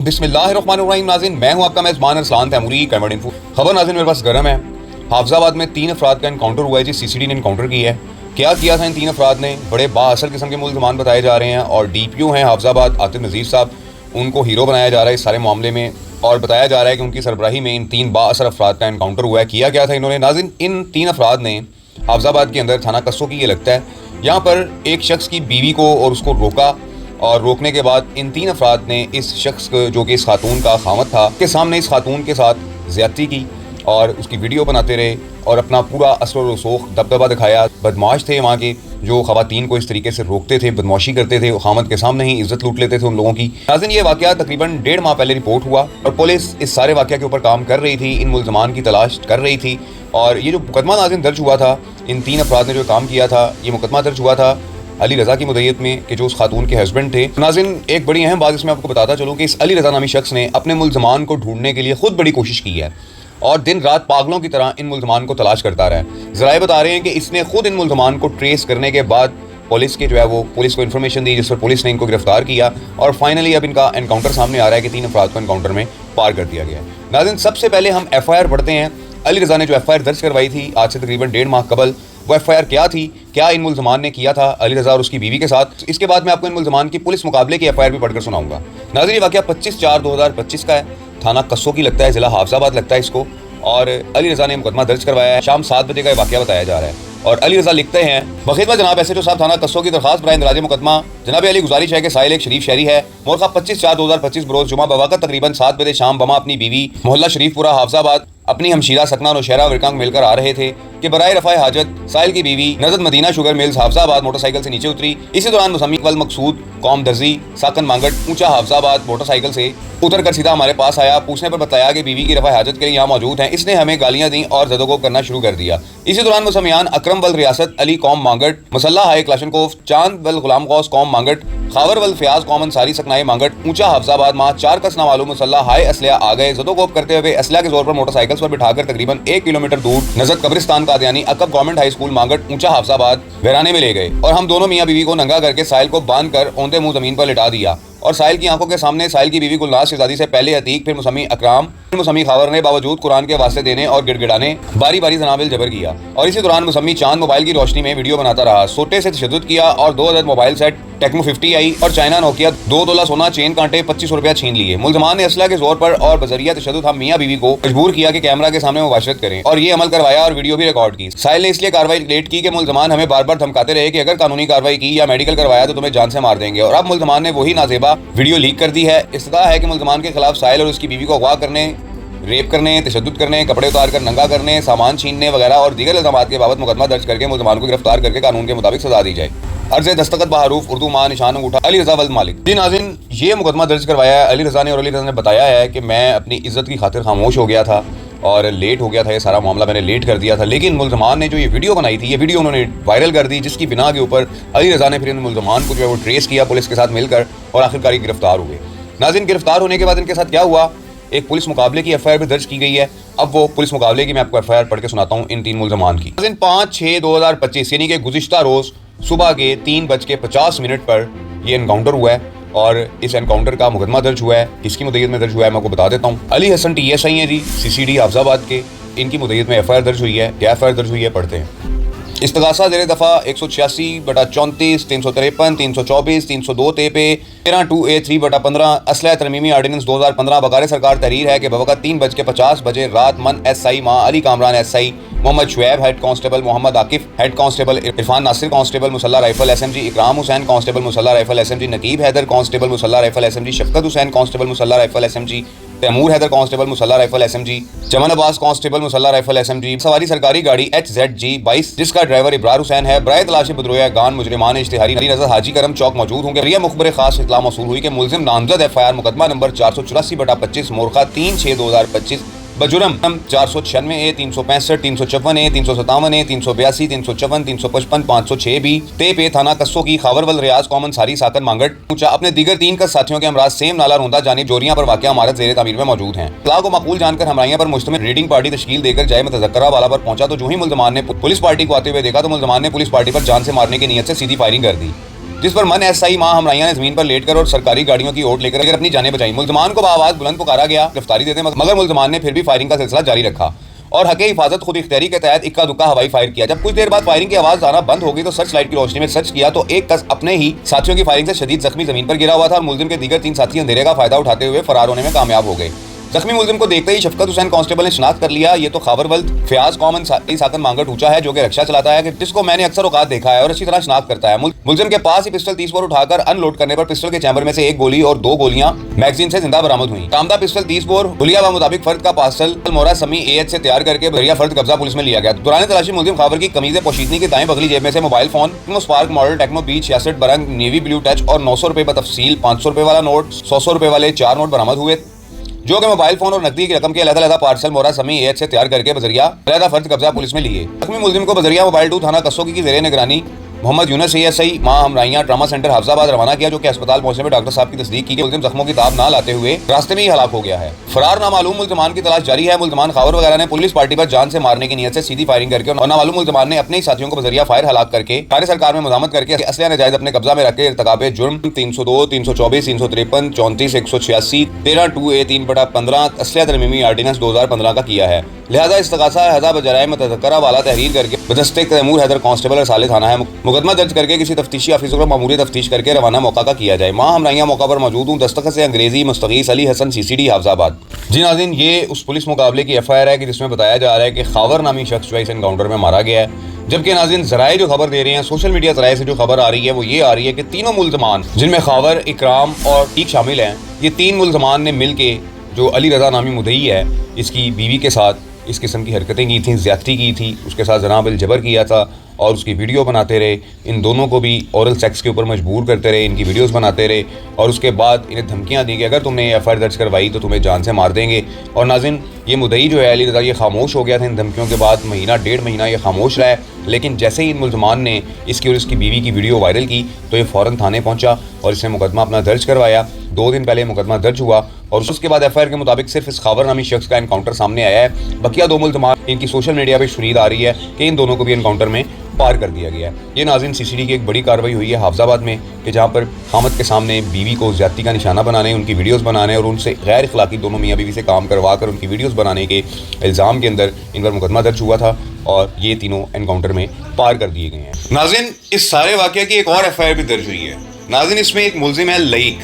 बिस्मिल्लाहिर्रहमानिर्रहीम। नाज़रीन, मैं हूं आपका मेज़बान अरसलान तैमूरी, कन्वर्ट इन्फो। खबर नाज़रीन मेरे पास गर्म है। हाफिजाबाद में 3 अफराद का इनकाउंटर हुआ है जी। सीसीडी ने इनकाउंटर की है। क्या किया था इन 3 अफराद ने? बड़े बाअसल किस्म के मुल्ज़मान बताए जा रहे हैं और डीपीओ हैं हाफिजाबाद आतिफ नज़ीर साहब, उनको हीरो बनाया जा रहा है इस सारे मामले में और बताया जा रहा है कि उनकी सरबराही में इन 3 बाअसल अफराद का इनकाउंटर हुआ है। किया क्या था इन्होंने? नाज़रीन, इन 3 अफराद ने हाफिजाबाद के अंदर थाना कस्सो की ये लगता है, यहाँ पर एक शख्स की बीवी को और उसको रोका और रोकने के बाद इन 3 अफराद ने इस शख्स जो कि इस खातून का खामद था के सामने इस खातून के साथ ज़्यादती की और उसकी वीडियो बनाते रहे और अपना पूरा असर व रसूख दबदबा दिखाया। बदमाश थे वहाँ के जो ख़वातीन को इस तरीके से रोकते थे, बदमाशी करते थे, खामद के सामने ही इज्जत लूट लेते थे उन लोगों की। नाज़रीन, ये वाक़या तकरीबन 1.5 माह पहले रिपोर्ट हुआ और पुलिस इस सारे वाक़या के ऊपर काम कर रही थी, इन मुल्ज़मान की तलाश कर रही थी। और ये जो मुकदमा नाज़रीन दर्ज हुआ था, इन 3 अफराद ने जो काम किया था, ये मुकदमा दर्ज हुआ था अली रज़ा की मुद्दत में कि जो उस खातून के हस्बैंड थे। नाज़रीन, एक बड़ी अहम बात इसमें आपको बताता चलूँ कि इस अली रज़ा नामी शख्स ने अपने मुल्ज़मान को ढूंढने के लिए खुद बड़ी कोशिश की है और दिन रात पागलों की तरह इन मुल्ज़मान को तलाश करता रहा है। ज़राए बता रहे हैं कि इसने खुद इन मुल्ज़मान को ट्रेस करने के बाद पुलिस के जो है वो पुलिस को इन्फॉर्मेशन दी, जिस पर पुलिस ने इनको गिरफ्तार किया और फाइनली अब इनका एनकाउंटर सामने आ रहा है कि 3 अफराद को एनकाउंटर में पार कर दिया गया है। नाज़रीन, सबसे पहले हम FIR पढ़ते हैं। अली रज़ा ने जो FIR दर्ज करवाई थी आज से तकरीबन 1.5 माह कबल, वो FIR क्या थी, क्या इन मुल्ज़मान ने किया था अली रज़ा और उसकी बीवी के साथ। इसके बाद मैं आपको इन मुल्ज़मान की पुलिस मुकाबले की FIR भी पढ़कर सुनाऊंगा। नाज़रीन, ये वाक़या 25/4/2025 का है। थाना कस्सो की लगता है, ज़िला हाफिजाबाद लगता है इसको, और अली रज़ा ने मुकदमा दर्ज करवाया है। शाम 7 बजे का वाक़या बताया जा रहा है और अली रज़ा लिखते हैं, बखिदमत जनाब SHO साहब थाना कस्सो की दरखास्त बराए इंदराज मुकदमा जनाब अली गुजारिश है कि साहिल एक शरीफ शहरी है, मोरखा 25/4/2025 बरोज़ जुमा बवक़्त तकरीबन 7 बजे शाम बमा अपनी बीवी मोहल्ला शरीफपुरा हाफिजाबाद अपनी हमशीरा सकना नौशहरा विरकांग मिलकर आ रहे थे कि बराए रफ़ाए हाजत साहिल की बीवी नज़र Madina sugar mills Hafizabad motorcycle से नीचे उतरी। इसी दौरान मुसम्मी वल मकसूद कौम दर्जी साकन मांगट ऊंचा हाफिजाबाद मोटरसाइकिल से उतर कर सीधा हमारे पास आया। पूछने पर बताया कि बीवी की रफ़ाए हाजत के लिए यहाँ मौजूद हैं। इसने हमें गालियाँ दी और ज़दोगोब करना शुरू कर दिया। इसी दौरान मुसलमान अकरम वल रियासत अली कौम मांगट मुसल्ला हाई क्लाशनकोफ चांद वल गुलाम गौस कौम मांगट खावर वल फयाज कौम अंसारी सकनाए मांगट ऊंचा हाफिजाबाद माँ 4 कसना वालू मुसल्ला हाई असलिया आ गए। ज़दोगोब करते हुए असलिया के जोर पर मोटरसाइकिल पर बिठाकर तकरीबन 1 किलोमीटर दूर नजर कब्रिस्तान कादियानी अकब government high school Mangat Uncha Hafizabad वेराने में ले गए और हम दोनों मियाँ बीवी को नंगा करके साहिल को बांध कर औंधे मुंह जमीन पर लिटा दिया और साहिल की आंखों के सामने साहिल की बीवी गुलनाज शहजादी से पहले अतीक फिर मुसम्मी अकराम फिर मुसम्मी खावर ने बावजूद कुरान के वास्ते देने और गिड़गिड़ाने बारी बारी जनाबिल जबर किया और इसी दौरान मुसम्मी चांद मोबाइल की रोशनी में वीडियो बनाता रहा। सोटे से तशद्दुद किया और 2 अदद मोबाइल सेट टेक्नो 50 आई और चाइना नोकिया 2 तोला सोना चेन कांटे 25 रुपया छीन लिए। मुल्ज़मान ने असला के जोर पर और बजरिया तशद्दुद हम मियाँ बीवी को मजबूर किया कि कैमरा के सामने मुबाशरत करें और ये अमल करवाया और वीडियो भी रिकॉर्ड की। साहिल ने इसलिए कार्रवाई लेट की कि मुल्ज़मान हमें बार बार धमकाते रहे कि अगर कानूनी कार्रवाई की या मेडिकल करवाया तो तुम्हें जान से मार देंगे और अब मुल्ज़मान ने वही नाजेबा वीडियो लीक कर दी है। इस्तदा है कि मुल्ज़मान के खिलाफ साहिल और उसकी बीवी को अगवा करने, रेप करने, तशद्दुद करने, कपड़े उतार कर नंगा करने, सामान छीनने वगैरह और दीगर इल्ज़ामात के बाबत मुकदमा दर्ज करके मुल्ज़मान को गिरफ्तार करके कानून के मुताबिक सजा दी जाए। अर्ज़ दस्तखत बहरूफ उर्दू मां निशान अंगूठा अली रज़ा वल मालिक। जी नाज़रीन, ये मुकदमा दर्ज करवाया है अली रज़ा ने और अली रज़ा ने बताया है कि मैं अपनी इज्जत की खातिर खामोश हो गया था और लेट हो गया था, ये सारा मामला मैंने लेट कर दिया था, लेकिन मुल्ज़मान ने जो ये वीडियो बनाई थी, ये वीडियो उन्होंने वायरल कर दी, जिसकी बिना के ऊपर अली रज़ा ने फिर इन मुल्ज़मान को जो है वो ट्रेस किया पुलिस के साथ मिलकर और आखिरकार गिरफ्तार हुए। नाज़रीन, गिरफ्तार होने के बाद इनके साथ क्या हुआ, एक पुलिस मुकाबले की FIR भी दर्ज की गई है। अब वो पुलिस मुकाबले की मैं आपको FIR पढ़ के सुनाता हूँ इन 3 मुल्ज़मान की। नाज़रीन, 5/6/2025 यानी कि गुज़िश्ता रोज़ सुबह के 3:50 पर ये एनकाउंटर हुआ है और इस एनकाउंटर का मुकदमा दर्ज हुआ है। किसकी मुद्दत में दर्ज हुआ है मैं आपको बता देता हूँ। अली हसन TSI हैं जी, CCD हाफिजाबाद के, इनकी मुद्दत में FIR दर्ज हुई है। क्या FIR दर्ज हुई है पढ़ते हैं। इस्तगासा ज़ेर दफ़ा 186/34 353 324 302 पे 13/2A3/15 असलह तरमीमी आर्डिनेंस 2015 बकार सरकार तहरीर है कि बवक़्त 3:50 रात मन SI माँ Ali Kamran SI Mohammad Shoaib head constable Mohammad Akif head constable Irfan Nasir constable मुसल्ला rifle SMG Ikram Hussain constable मुसल्ला rifle SMG Naqeeb Haider constable मुसल्ला rifle SMG Shafqat Hussain constable मुसल्ला rifle SMG Taimur Haider constable मुसल्ला rifle SMG Chaman Abbas constable मुसल्ला राइफल SMG सवारी सरकारी गाड़ी HZG 22 जिसका ड्राइवर इब्रार हुसैन है। बराए तलाश बदरोया गान मुजरिमान इश्तिहारी अली रज़ा हाजी करम चौक मौजूद होंगे। रिया मुखबर खास इत्तला मौसूल हुई कि मुल्ज़िम नामजद FIR मुकदमा नंबर 484/25 मोरखा 3/6/2025 बजुर्म 496A 365 354A 357A 382 354 355 506 भी ते पे थाना कस्सो की खावरवल रियाज कॉमन सारी साकन मांगट ऊंचा अपने दीगर 3 का साथियों के हमराज सेम नाला रोंदा जानिब जोरियां पर वाक़या इमारत ज़ेरे तामीर में मौजूद हैं। इत्तला को माकूल जानकर हमराइयां पर मुश्तमिल रीडिंग पार्टी तश्कील देकर जाए मुतज़क्करा वाला पर पहुंचा तो जो ही मुल्ज़मान ने पुलिस पार्टी को आते हुए देखा तो मुल्ज़मान ने पुलिस पार्टी पर जान से मारने की नीयत से सीधी फायरिंग कर दी। जिस पर मन एसआई मां हमराइयां ने जमीन पर लेटकर और सरकारी गाड़ियों की ओट लेकर अपनी जानें बचाई। मुल्जमान को बाआवाज़ बुलंद पुकारा गया गिरफ्तारी देते, मगर मुल्जमान ने फिर भी फायरिंग का सिलसिला जारी रखा और हक़ हिफाजत खुद इख्तियारी के तहत इक्का दुक्का हवाई फायर किया। जब कुछ देर बाद फायरिंग की आवाज आना बंद हो गई तो सर्च लाइट की रोशनी में सर्च किया तो एक कस अपने ही साथियों की फायरिंग से शदीद जख्मी जमीन पर गिरा हुआ था और मुलजिम के दीगर 3 साथी अंधेरे का फायदा उठाते हुए फरार होने में कामयाब हो गए। जख्मी मुलजिम को देखते ही शफकत हुसैन कांस्टेबल ने शनाख्त कर लिया। ये तो खावरवल्द फयाज कॉमन साकन मांगट ऊंचा है जो कि रक्षा चलाता है, जिसको मैंने अक्सर औकात देखा है और अच्छी तरह शनाख्त करता है। मुलजिम के पास ही पिस्टल 30 बोर उठाकर अनलोड करने पर पिस्टल के चैम्बर में से एक गोली और 2 गोलियां मैगजीन से जिंदा बरामद हुई। तामदा पिस्टल 30 बोर हुलिया व मुताबिक फर्द का पार्सल मोरा समी AH से तैयार करके बरिया फर्द कब्जा पुलिस में लिया गया। दौरान तलाशी मुलजिम खावर की कमीज पोशीदनी की दाएं बगली जेब में से mobile phone, Spark model Tecno B 66 बरंग नेवी ब्लू टच और 900 रुपए बतफसील 500 रुपए वाला नोट, 100 रुपए वाले 4 नोट बरामद हुए, जो कि मोबाइल फोन और नकदी की रकम के अलग-अलग पार्सल मोरा समी AH से तैयार करके बजरिया अलग फर्द कब्जा पुलिस में लिए। जख्मी मुलजिम को बजरिया मोबाइल 2 थाना कसोगी की ज़ेरे निगरानी मोहम्मद यूनुस ASI मां हमराइयां ट्रामा सेंटर हाफजाबाद रवाना किया, जो कि अस्पताल पहुंचने में डॉक्टर साहब की तस्दीक की कि मुलजिम जख्मों की ताब ना लाते हुए रास्ते में ही हलाक हो गया है। फरार नामालूम मुलजमान की तलाश जारी है। मुलजमान खावर वगैरह ने पुलिस पार्टी पर जान से मारने की नीयत से सीधी फायरिंग करके और नामालूम मुलजमान ने अपने ही साथियों को बजरिया फायर हलाक करके कार्य सरकार में मुजामत करके असलिया नजायज अपने कब्जा में रखे इर्तिकाबे जुर्म 302, 324, 353, 34, 186, 13(2)A3/15 असलिया तरमीमी आर्डिनेंस 2015 का किया है। लिहाजा इस्तगासा हज़ा बजराइम मुतज़क्करा वाला तहरीर करके बदस्ते तैमूर हैदर कांस्टेबल रसाले थाना है मुकदमा दर्ज करके किसी तफ्तीशी ऑफिसर को मामूली तफ्तीश करके रवाना मौका का किया जाए। मां हमराइयां मौका पर मौजूद हूँ। दस्तखत से अंग्रेजी मुस्तगीस अली हसन CCD हाफजाबाद। जी नाज़रीन, ये उस पुलिस मुकाबले की FIR है कि जिसमें बताया जा रहा है कि खावर नामी शख्स जो है इस एनकाउंटर में मारा गया है। जबकि नाज़रीन ज़राए जो खबर दे रहे हैं, सोशल मीडिया ज़राए से जो खबर आ रही है वो ये आ रही है कि तीनों मुल्ज़मान जिनमें खावर, इकराम और टीक शामिल हैं, ये 3 मुल्ज़मान ने मिल के जो अली रज़ा नामी मुदई है इसकी बीवी के साथ इस किस्म की हरकतें की थी, ज़्यादती की थी, उसके साथ जना बिल जबर किया था और उसकी वीडियो बनाते रहे। इन दोनों को भी औरल सेक्स के ऊपर मजबूर करते रहे, इनकी वीडियोस बनाते रहे और उसके बाद इन्हें धमकियां दी कि अगर तुमने ये FIR दर्ज करवाई तो तुम्हें जान से मार देंगे। और नाज़रीन, ये मुदई जो है अली रज़ा ये खामोश हो गया था इन धमकियों के बाद। महीना 1.5 महीना ये खामोश रहा है, लेकिन जैसे ही इन मुल्ज़मान ने इसकी और इसकी बीवी की वीडियो वायरल की तो ये फ़ौरन थाने पहुँचा और इसने मुकदमा अपना दर्ज करवाया। 2 दिन पहले मुकदमा दर्ज हुआ और उसके बाद FIR के मुताबिक सिर्फ इस खावर नामी शख्स का एनकाउंटर सामने आया है। बकिया 2 मुल्ज़मान इनकी सोशल मीडिया पर शुनीद आ रही है कि इन दोनों को भी एनकाउंटर में पार कर दिया गया है। ये नाज़रीन CCD की एक बड़ी कार्रवाई हुई है हाफजाबाद में कि जहाँ पर खामद के सामने बीवी को ज़्यादती का निशाना बनाने, उनकी वीडियोस बनाने और उनसे गैर अखलाकी दोनों मियाँ बीवी से काम करवा कर उनकी वीडियोस बनाने के इल्ज़ाम के अंदर इन पर मुकदमा दर्ज हुआ था और ये तीनों एनकाउंटर में पार कर दिए गए हैं। नाज़रीन, इस सारे वाक़े की एक और FIR भी दर्ज हुई है। नाज़रीन, इसमें एक मुल्ज़िम है लईक।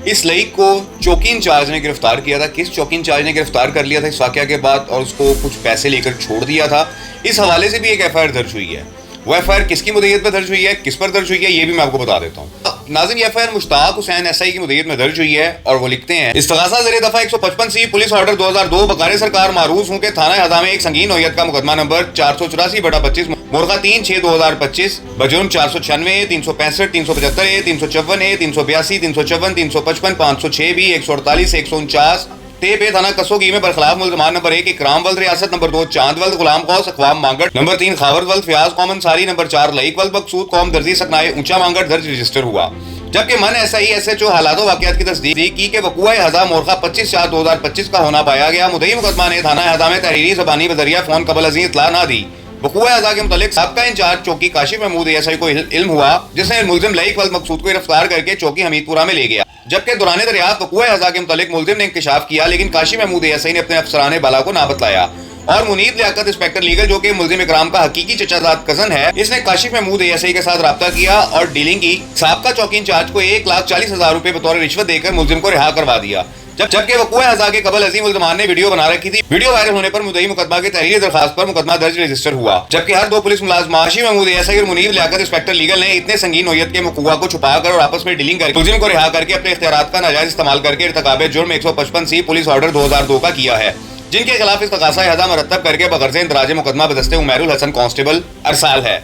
इस लईक को चौकी इंचार्ज ने गिरफ्तार किया था। किस चौकी इंचार्ज ने गिरफ्तार कर लिया था इस वाक़या के बाद और उसको कुछ पैसे लेकर छोड़ दिया था, इस हवाले से भी एक FIR दर्ज हुई है। वो FIR किसकी मुदैयत में दर्ज हुई है, किस पर दर्ज हुई है, ये भी मैं आपको बता देता हूँ। नाज़रीन, ये FIR मुश्ताक हुसैन SI की मुदैयत में दर्ज हुई है और वो लिखते हैं, इस्तग़ासा ज़ेरे दफ़ा 155C पुलिस ऑर्डर 2002 बकारे सरकार मारूफ हूँ के थाना हज़ा में एक संगीन नौयत का मुकदमा नंबर 484/25 मुर्गा 3/6/2025 बजुर्म 496A, 365, 375A, 354A, 382, 354, 355, 506B, 148, 149 tape थाना कसोगी में बरखलाफ मुल्ज़मान नंबर 1 इकराम वल्द रियासत, नंबर 2 चांद वल्द गुलाम कौस अखवाम मांगट, नंबर 3 खावर वल्द फयाज कौमन सारी, नंबर 4 लईक वल्द मकसूद कौम दर्जी सकनाए ऊंचा मांगट दर्ज रजिस्टर हुआ। जबकि मन SI SHO हालात वाक़यात की तस्दीक की कि वक़ूआ हज़ा मोरखा 25/4/2025 का होना पाया गया। मुदई मुकदमा ने थाना हज़ा में तहरीरी ज़बानी बज़रिया फ़ोन कबल अज़ीं इत्तला ना दी। वक़ूआ हज़ा के मुतालिक साबका इंचार्ज चौकी काशिफ महमूद ASI को इल्म हुआ, जिसने मुल्ज़िम लईक वल्द मकसूद को गिरफ्तार करके चौकी हमीदपुरा में ले गया। जबकि दौरान दरियाफ्त वक़ूआ हज़ा के मुतालिक मुल्ज़िम ने इंकशाफ किया, लेकिन काशिफ महमूद ASI ने अपने अफसराने बाला को ना बतलाया और मुनीब लियाकत इंस्पेक्टर लीगल जो कि मुल्ज़िम इकराम का हकीकी चचाजाद कज़न है, इसने काशिफ महमूद ASI के साथ राब्ता किया और डीलिंग की। साबका चौकी इंचार्ज को 1,40,000 रुपए बतौर रिश्वत देकर मुल्ज़िम को रिहा करवा दिया। जबकि वक़ूआ हज़ा के कबल अज़ीम मुल्ज़मान ने वीडियो बना रखी थी। वीडियो वायरल होने पर मुदई मुकदमा की तहरीरी दरखास्त पर मुकदमा दर्ज रजिस्टर हुआ। जबकि हर 2 पुलिस मुलाज़िम काशिफ महमूद ASI और मुनीब लियाकत इंस्पेक्टर लीगल ने इतने संगीन नौयत के वक़ूआ को छुपाकर और आपस में डीलिंग करके मुल्ज़िम को रिहा करके अपने इख्तियारात का नाजायज़ इस्तेमाल करके इर्तिकाबे जुर्म 155C पुलिस ऑर्डर 2002 का किया है, जिनके खिलाफ इस्तग़ासा हज़ा मरतब करके बगर्ज़ इंदराज मुकदमा बदस्ते उमैरुल हसन कांस्टेबल अरसाल है।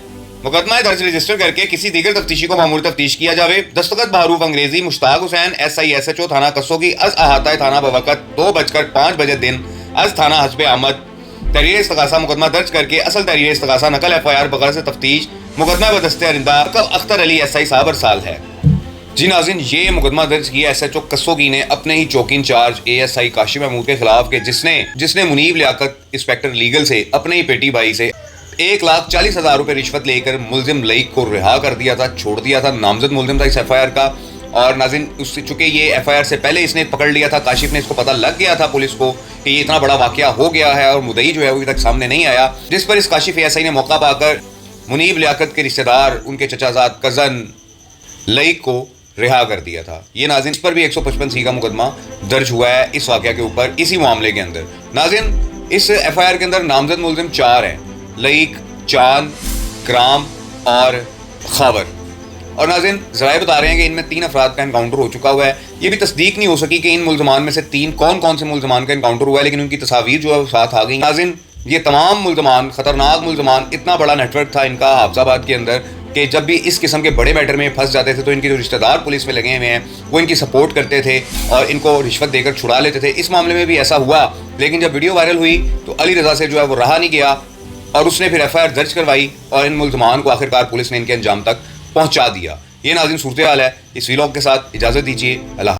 मुकदमा दर्ज रजिस्टर करके किसी दीगर तफ्तीशी को मामूली तफ्तीश किया जावे। दस्तखत बहरूफ अंग्रेजी मुश्ताक हुसैन SI SHO थाना कसोगी अज अहाता थाना बवक़्त 2:05 बजे दिन अज थाना हस्बे आमद तहरीर इस्तग़ासा मुकदमा दर्ज करके असल तहरीर इस्तग़ासा नकल FIR बगैर से तफ्तीश मुकदमा बदस्ते अरिंदा अख्तर अली SI साहब अरसाल है। जी नाज़रीन, ये मुकदमा दर्ज किया SHO कसोगी ने अपने ही चौकी इंचार्ज ASI काशिफ महमूद के खिलाफ के जिसने मुनीब लियाकत इंस्पेक्टर लीगल से अपने ही पेटी भाई से 1,40,000 रुपये रिश्वत लेकर मुलजिम लईक को रिहा कर दिया था, छोड़ दिया था। नामजद मुलजिम था इस FIR का। और नाज़रीन, उससे चूँकि ये FIR से पहले इसने पकड़ लिया था, काशिफ ने, इसको पता लग गया था पुलिस को कि ये इतना बड़ा वाक़या हो गया है और मुद्दई जो है वो अभी तक सामने नहीं आया, जिस पर इस काशिफ ASI ने मौका पाकर मुनीब लियाकत के रिश्तेदार, उनके चचाजाद कज़न लईक को रिहा कर दिया था। ये नाज़रीन, इस पर भी 155C का मुकदमा दर्ज हुआ है इस वाक़या के ऊपर, इसी मामले के अंदर। नाज़रीन, इस FIR के अंदर नामजद मुलजिम 4 हैं, लईक, चांद, कराम और खावर। और नाज़रीन, ज़राए बता रहे हैं कि इनमें 3 अफराद का इनकाउंटर हो चुका हुआ है। ये भी तस्दीक नहीं हो सकी कि इन मुलजमान में से 3 कौन से मुलजमान का इनकाउंटर हुआ है, लेकिन उनकी तस्वीर जो है वो साथ आ गई। नाज़रीन, ये तमाम मुलजमान, ख़तरनाक मुलजमान, इतना बड़ा नेटवर्क था इनका हाफिज़ाबाद के अंदर कि जब भी इस किस्म के बड़े मैटर में फंस जाते थे तो इनके जो रिश्तेदार पुलिस में लगे हुए हैं वो इनकी सपोर्ट करते थे और इनको रिश्वत देकर छुड़ा लेते थे। इस मामले में भी ऐसा हुआ, लेकिन जब वीडियो वायरल हुई तो अली रज़ा से जो है वो रहा नहीं गया और उसने फिर FIR दर्ज करवाई और इन मुलजमान को आखिरकार पुलिस ने इनके अंजाम तक पहुँचा दिया। ये नाज़रीन सूरत हाल है। इस व्लॉग के साथ इजाज़त दीजिए। अल्लाह।